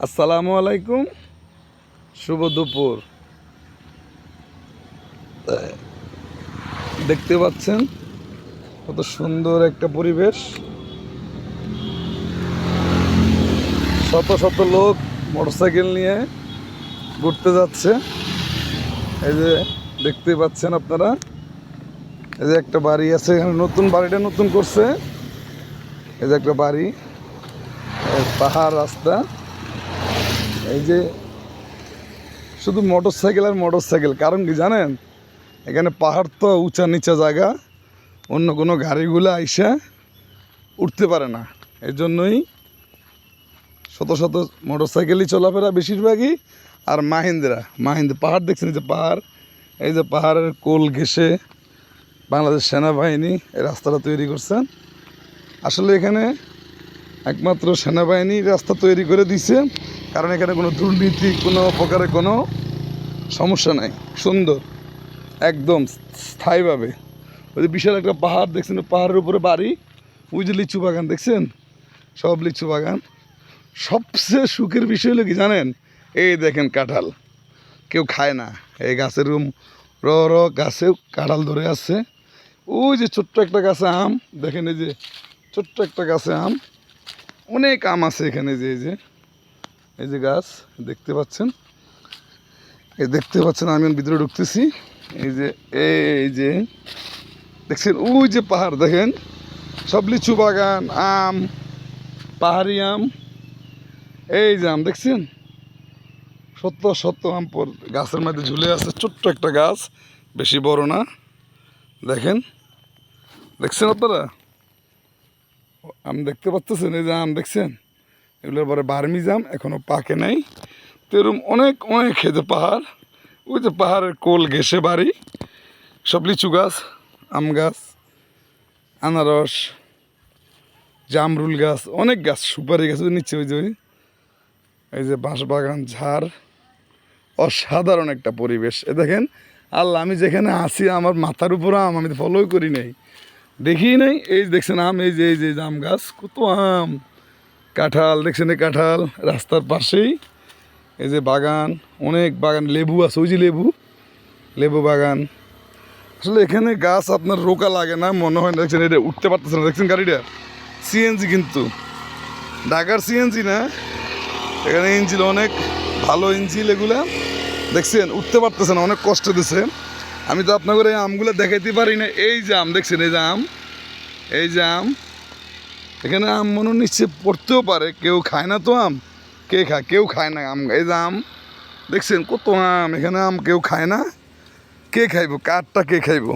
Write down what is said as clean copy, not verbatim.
আসসালামু আলাইকুম, শুভ দুপুর। দেখতে পাচ্ছেন কত সুন্দর একটা পরিবেশ। শত শত লোক মোটরসাইকেল নিয়ে ঘুরতে যাচ্ছে। এই যে দেখতে পাচ্ছেন আপনারা, এই যে একটা বাড়ি আছে এখানে, নতুন বাড়িটা নতুন করছে। এই যে একটা বাড়ি, পাহাড়, রাস্তা। এই যে শুধু মোটরসাইকেল আর মোটরসাইকেল, কারণ কি জানেন, এখানে পাহাড় তো উঁচা নিচা জায়গা, অন্য কোনো গাড়িগুলো আইসা উঠতে পারে না। এই জন্যই শত শত মোটরসাইকেলই চলাফেরা বেশিরভাগই। আর মাহিন্দ্রা পাহাড় দেখছেন, এই যে পাহাড়, এই যে পাহাড়ের কোল ঘেঁষে বাংলাদেশ সেনাবাহিনী এই রাস্তাটা তৈরি করছেন। আসলে এখানে একমাত্র সেনাবাহিনী রাস্তা তৈরি করে দিছে, কারণ এখানে কোনো দুর্নীতি, কোনো প্রকারের কোনো সমস্যা নাই। সুন্দর একদম স্থায়ীভাবে। ওই যে বিশাল একটা পাহাড় দেখছেন, পাহাড়ের উপরে বাড়ি, ওই যে লিচু বাগান দেখছেন, সব লিচু বাগান। সবচেয়ে সুখের বিষয় হলো কি জানেন, এই দেখেন কাঁঠাল কেউ খায় না। এই গাছের র গাছেও কাঁঠাল ধরে আছে। ওই যে ছোট্ট একটা গাছে আম দেখেন, এই যে ছোট্ট একটা গাছে আম, অনেক আম আছে এখানে। যে এই যে গাছ দেখতে পাচ্ছেন, আমি ভিতরে ঢুকতেছি। এই যে দেখছেন, ওই যে পাহাড় দেখেন, সব লিচু বাগান, আম, পাহাড়ি আম। এই যে আম দেখছেন, শত শত আম গাছের মধ্যে ঝুলে আছে। ছোট্ট একটা গাছ, বেশি বড় না। দেখছেন আপনারা আম দেখতে পাচ্ছেন, এই যে আম দেখছেন, এগুলোর পরে বার্মিজ আম, এখনো পাকে নাই। তো এরকম অনেক অনেক, এই যে পাহাড়, ওই যে পাহাড়ের কোল ঘেঁষে বাড়ি, সব লিচু গাছ, আম গাছ, আনারস, জামরুল গাছ, অনেক গাছ, সুপারি গাছ নিচ্ছে। ওই যে এই যে বাঁশ বাগান, ঝাড়, অসাধারণ একটা পরিবেশ। এ দেখেন আল্লাহ, আমি যেখানে আছি আমার মাথার উপর আম, আমি তো ফলোই করি নাই, দেখি নাই। এই দেখছেন আম, এই যে আম গাছ, কত আম, কাঁঠাল দেখছেন, এই কাঁঠাল রাস্তার পাশেই। এই যে বাগান, অনেক বাগান, লেবু আছে, ওই যে লেবু বাগান। আসলে এখানে গাছ আপনার রোকা লাগে না মনে হয় না। দেখছেন এটা উঠতে পারতেছে না, দেখছেন গাড়িটা সিএনজি, কিন্তু ঢাকার সিএনজি না, এখানে ইঞ্জিন অনেক ভালো ইঞ্জিন এগুলা। দেখছেন উঠতে পারতেছে না, অনেক কষ্ট দিছে। আমি তো আপনাদের এই আমগুলো দেখাইতে পারি না। এই যে আম দেখছেন, এই যে আম, এখানে আম মনে নিচ্ছে পড়তেও পারে, কেউ খায় না তো আম। কে খায়? কেউ খায় না আম। এই যে আম দেখছেন, কত আম, এখানে আম কেউ খায় না। কে খাইব? কাঠটা কে খাইব?